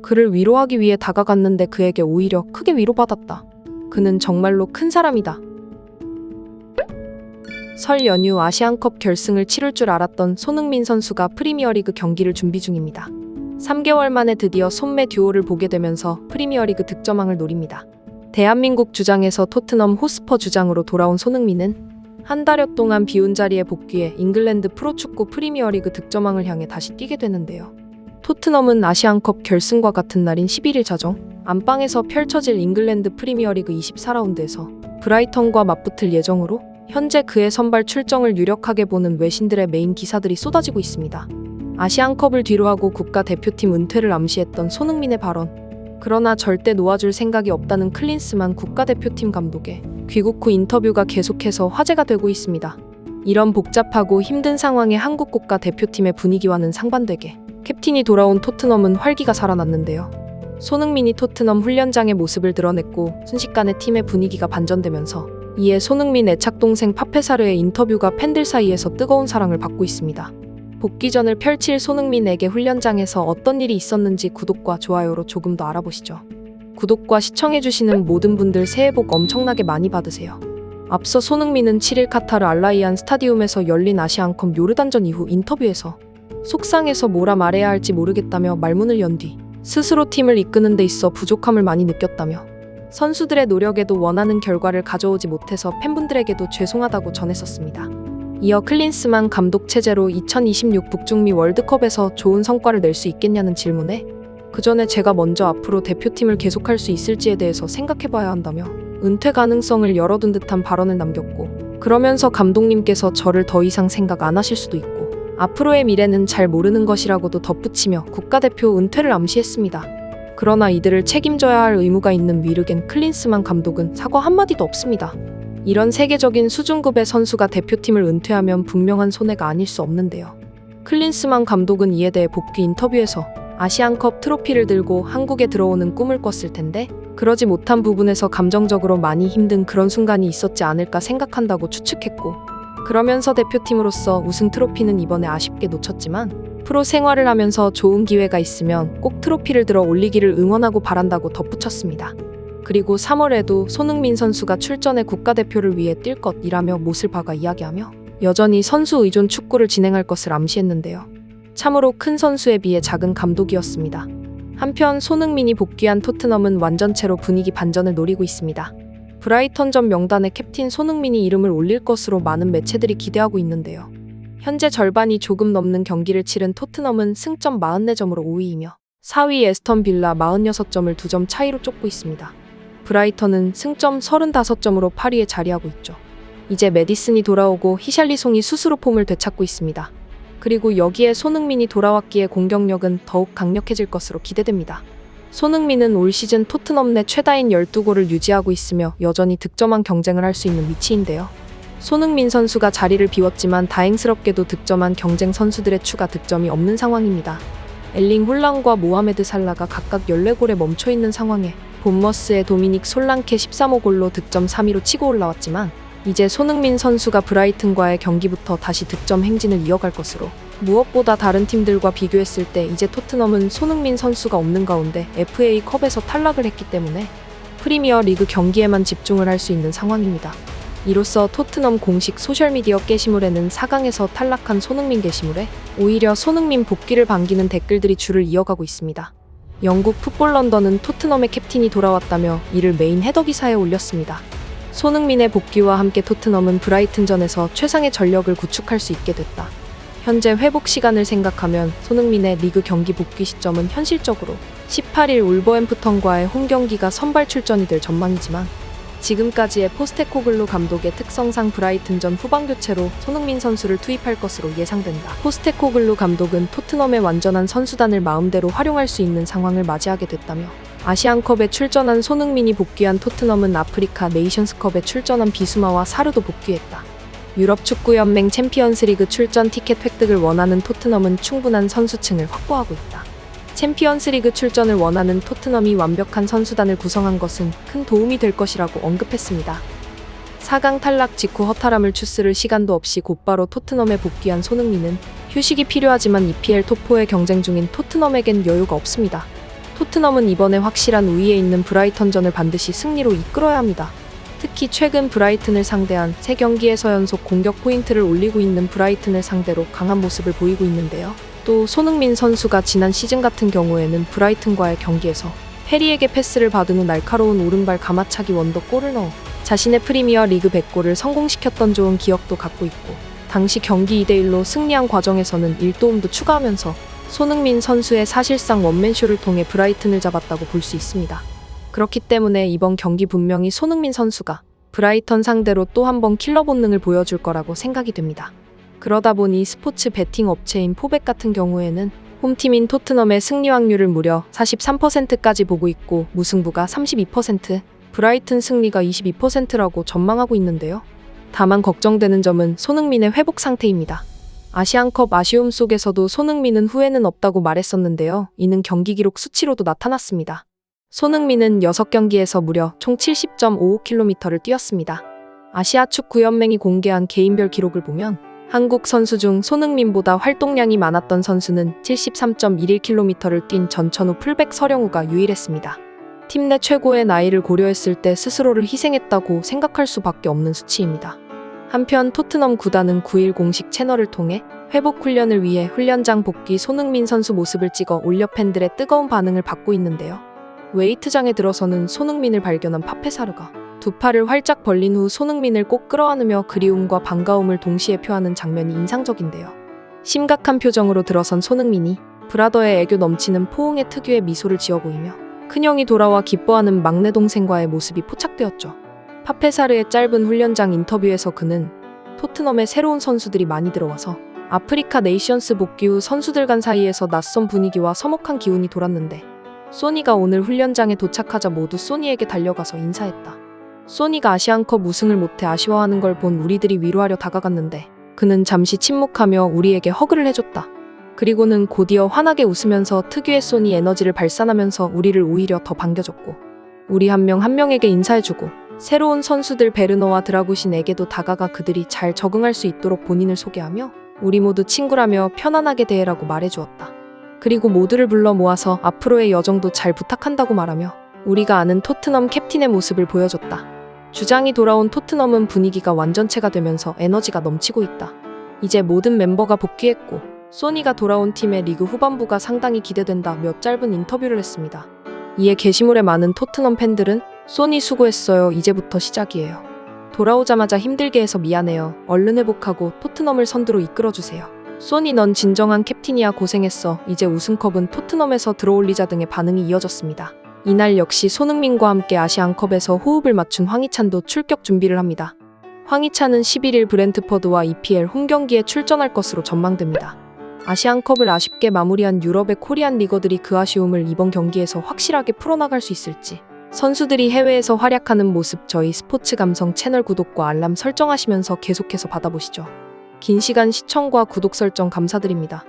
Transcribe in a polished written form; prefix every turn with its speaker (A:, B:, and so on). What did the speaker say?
A: 그를 위로하기 위해 다가갔는데 그에게 오히려 크게 위로받았다. 그는 정말로 큰 사람이다. 설 연휴 아시안컵 결승을 치를 줄 알았던 손흥민 선수가 프리미어리그 경기를 준비 중입니다. 3개월 만에 드디어 손매 듀오를 보게 되면서 프리미어리그 득점왕을 노립니다. 대한민국 주장에서 토트넘 호스퍼 주장으로 돌아온 손흥민은 한 달여 동안 비운 자리에 복귀해 잉글랜드 프로축구 프리미어리그 득점왕을 향해 다시 뛰게 되는데요. 토트넘은 아시안컵 결승과 같은 날인 11일 자정 안방에서 펼쳐질 잉글랜드 프리미어리그 24라운드에서 브라이턴과 맞붙을 예정으로 현재 그의 선발 출정을 유력하게 보는 외신들의 메인 기사들이 쏟아지고 있습니다. 아시안컵을 뒤로하고 국가대표팀 은퇴를 암시했던 손흥민의 발언. 그러나 절대 놓아줄 생각이 없다는 클린스만 국가대표팀 감독의 귀국 후 인터뷰가 계속해서 화제가 되고 있습니다. 이런 복잡하고 힘든 상황에 한국 국가대표팀의 분위기와는 상반되게 캡틴이 돌아온 토트넘은 활기가 살아났는데요. 손흥민이 토트넘 훈련장의 모습을 드러냈고 순식간에 팀의 분위기가 반전되면서 이에 손흥민 애착 동생 파페사르의 인터뷰가 팬들 사이에서 뜨거운 사랑을 받고 있습니다. 복귀전을 펼칠 손흥민에게 훈련장에서 어떤 일이 있었는지 구독과 좋아요로 조금 더 알아보시죠. 구독과 시청해주시는 모든 분들 새해 복 엄청나게 많이 받으세요. 앞서 손흥민은 7일 카타르 알라이안 스타디움에서 열린 아시안컵 요르단전 이후 인터뷰에서 속상해서 뭐라 말해야 할지 모르겠다며 말문을 연 뒤 스스로 팀을 이끄는 데 있어 부족함을 많이 느꼈다며 선수들의 노력에도 원하는 결과를 가져오지 못해서 팬분들에게도 죄송하다고 전했었습니다. 이어 클린스만 감독 체제로 2026 북중미 월드컵에서 좋은 성과를 낼 수 있겠냐는 질문에 그 전에 제가 먼저 앞으로 대표팀을 계속할 수 있을지에 대해서 생각해봐야 한다며 은퇴 가능성을 열어둔 듯한 발언을 남겼고 그러면서 감독님께서 저를 더 이상 생각 안 하실 수도 있고 앞으로의 미래는 잘 모르는 것이라고도 덧붙이며 국가대표 은퇴를 암시했습니다. 그러나 이들을 책임져야 할 의무가 있는 위르겐 클린스만 감독은 사과 한마디도 없습니다. 이런 세계적인 수준급의 선수가 대표팀을 은퇴하면 분명한 손해가 아닐 수 없는데요. 클린스만 감독은 이에 대해 복귀 인터뷰에서 아시안컵 트로피를 들고 한국에 들어오는 꿈을 꿨을 텐데 그러지 못한 부분에서 감정적으로 많이 힘든 그런 순간이 있었지 않을까 생각한다고 추측했고 그러면서 대표팀으로서 우승 트로피는 이번에 아쉽게 놓쳤지만 프로 생활을 하면서 좋은 기회가 있으면 꼭 트로피를 들어 올리기를 응원하고 바란다고 덧붙였습니다. 그리고 3월에도 손흥민 선수가 출전해 국가대표를 위해 뛸 것이라며 못을 박아 이야기하며 여전히 선수 의존 축구를 진행할 것을 암시했는데요. 참으로 큰 선수에 비해 작은 감독이었습니다. 한편 손흥민이 복귀한 토트넘은 완전체로 분위기 반전을 노리고 있습니다. 브라이턴전 명단에 캡틴 손흥민이 이름을 올릴 것으로 많은 매체들이 기대하고 있는데요. 현재 절반이 조금 넘는 경기를 치른 토트넘은 승점 44점으로 5위이며 4위 에스턴 빌라 46점을 2점 차이로 쫓고 있습니다. 브라이턴은 승점 35점으로 8위에 자리하고 있죠. 이제 메디슨이 돌아오고 히샬리송이 스스로 폼을 되찾고 있습니다. 그리고 여기에 손흥민이 돌아왔기에 공격력은 더욱 강력해질 것으로 기대됩니다. 손흥민은 올 시즌 토트넘 내 최다인 12골을 유지하고 있으며 여전히 득점왕 경쟁을 할 수 있는 위치인데요. 손흥민 선수가 자리를 비웠지만 다행스럽게도 득점한 경쟁 선수들의 추가 득점이 없는 상황입니다. 엘링 홀란과 모하메드 살라가 각각 14골에 멈춰있는 상황에 본머스의 도미닉 솔랑케 13호 골로 득점 3위로 치고 올라왔지만 이제 손흥민 선수가 브라이튼과의 경기부터 다시 득점 행진을 이어갈 것으로 무엇보다 다른 팀들과 비교했을 때 이제 토트넘은 손흥민 선수가 없는 가운데 FA컵에서 탈락을 했기 때문에 프리미어 리그 경기에만 집중을 할 수 있는 상황입니다. 이로써 토트넘 공식 소셜미디어 게시물에는 4강에서 탈락한 손흥민 게시물에 오히려 손흥민 복귀를 반기는 댓글들이 줄을 이어가고 있습니다. 영국 풋볼 런던은 토트넘의 캡틴이 돌아왔다며 이를 메인 헤더 기사에 올렸습니다. 손흥민의 복귀와 함께 토트넘은 브라이튼전에서 최상의 전력을 구축할 수 있게 됐다. 현재 회복 시간을 생각하면 손흥민의 리그 경기 복귀 시점은 현실적으로 18일 울버햄프턴과의 홈 경기가 선발 출전이 될 전망이지만 지금까지의 포스테코글루 감독의 특성상 브라이튼전 후방 교체로 손흥민 선수를 투입할 것으로 예상된다. 포스테코글루 감독은 토트넘의 완전한 선수단을 마음대로 활용할 수 있는 상황을 맞이하게 됐다며 아시안컵에 출전한 손흥민이 복귀한 토트넘은 아프리카 네이션스컵에 출전한 비수마와 사르도 복귀했다. 유럽축구연맹 챔피언스리그 출전 티켓 획득을 원하는 토트넘은 충분한 선수층을 확보하고 있다. 챔피언스리그 출전을 원하는 토트넘이 완벽한 선수단을 구성한 것은 큰 도움이 될 것이라고 언급했습니다. 4강 탈락 직후 허탈함을 추스를 시간도 없이 곧바로 토트넘에 복귀한 손흥민은 휴식이 필요하지만 EPL 톱4에 경쟁 중인 토트넘에겐 여유가 없습니다. 토트넘은 이번에 확실한 우위에 있는 브라이턴전을 반드시 승리로 이끌어야 합니다. 특히 최근 브라이튼을 상대한 3경기에서 연속 공격 포인트를 올리고 있는 브라이튼을 상대로 강한 모습을 보이고 있는데요. 또 손흥민 선수가 지난 시즌 같은 경우에는 브라이튼과의 경기에서 해리에게 패스를 받은 후 날카로운 오른발 가마차기 원더골을 넣어 자신의 프리미어 리그 100골을 성공시켰던 좋은 기억도 갖고 있고, 당시 경기 2대1로 승리한 과정에서는 1도움도 추가하면서 손흥민 선수의 사실상 원맨쇼를 통해 브라이튼을 잡았다고 볼 수 있습니다. 그렇기 때문에 이번 경기 분명히 손흥민 선수가 브라이턴 상대로 또 한 번 킬러 본능을 보여줄 거라고 생각이 됩니다. 그러다 보니 스포츠 베팅 업체인 포백 같은 경우에는 홈팀인 토트넘의 승리 확률을 무려 43%까지 보고 있고, 무승부가 32%, 브라이튼 승리가 22%라고 전망하고 있는데요. 다만 걱정되는 점은 손흥민의 회복 상태입니다. 아시안컵 아쉬움 속에서도 손흥민은 후회는 없다고 말했었는데요. 이는 경기 기록 수치로도 나타났습니다. 손흥민은 6경기에서 무려 총 70.55km를 뛰었습니다. 아시아 축구연맹이 공개한 개인별 기록을 보면 한국 선수 중 손흥민보다 활동량이 많았던 선수는 73.11km를 뛴 전천후 풀백 서령우가 유일했습니다. 팀 내 최고의 나이를 고려했을 때 스스로를 희생했다고 생각할 수밖에 없는 수치입니다. 한편 토트넘 구단은 9일 공식 채널을 통해 회복 훈련을 위해 훈련장 복귀 손흥민 선수 모습을 찍어 올려 팬들의 뜨거운 반응을 받고 있는데요. 웨이트장에 들어서는 손흥민을 발견한 파페사르가 두 팔을 활짝 벌린 후 손흥민을 꼭 끌어안으며 그리움과 반가움을 동시에 표하는 장면이 인상적인데요. 심각한 표정으로 들어선 손흥민이 브라더의 애교 넘치는 포옹의 특유의 미소를 지어 보이며 큰형이 돌아와 기뻐하는 막내 동생과의 모습이 포착되었죠. 파페사르의 짧은 훈련장 인터뷰에서 그는 토트넘에 새로운 선수들이 많이 들어와서 아프리카 네이션스 복귀 후 선수들 간 사이에서 낯선 분위기와 서먹한 기운이 돌았는데, 소니가 오늘 훈련장에 도착하자 모두 소니에게 달려가서 인사했다. 소니가 아시안컵 우승을 못해 아쉬워하는 걸 본 우리들이 위로하려 다가갔는데 그는 잠시 침묵하며 우리에게 허그를 해줬다. 그리고는 곧이어 환하게 웃으면서 특유의 소니 에너지를 발산하면서 우리를 오히려 더 반겨줬고, 우리 한 명 한 명에게 인사해주고 새로운 선수들 베르너와 드라구신에게도 다가가 그들이 잘 적응할 수 있도록 본인을 소개하며 우리 모두 친구라며 편안하게 대해라고 말해주었다. 그리고 모두를 불러 모아서 앞으로의 여정도 잘 부탁한다고 말하며 우리가 아는 토트넘 캡틴의 모습을 보여줬다. 주장이 돌아온 토트넘은 분위기가 완전체가 되면서 에너지가 넘치고 있다. 이제 모든 멤버가 복귀했고 소니가 돌아온 팀의 리그 후반부가 상당히 기대된다며 짧은 인터뷰를 했습니다. 이에 게시물에 많은 토트넘 팬들은 소니 수고했어요. 이제부터 시작이에요. 돌아오자마자 힘들게 해서 미안해요. 얼른 회복하고 토트넘을 선두로 이끌어주세요. 소니 넌 진정한 캡틴이야. 고생했어. 이제 우승컵은 토트넘에서 들어올리자 등의 반응이 이어졌습니다. 이날 역시 손흥민과 함께 아시안컵에서 호흡을 맞춘 황희찬도 출격 준비를 합니다. 황희찬은 11일 브렌트퍼드와 EPL 홈경기에 출전할 것으로 전망됩니다. 아시안컵을 아쉽게 마무리한 유럽의 코리안 리거들이 그 아쉬움을 이번 경기에서 확실하게 풀어나갈 수 있을지, 선수들이 해외에서 활약하는 모습 저희 스포츠 감성 채널 구독과 알람 설정하시면서 계속해서 받아보시죠. 긴 시간 시청과 구독 설정 감사드립니다.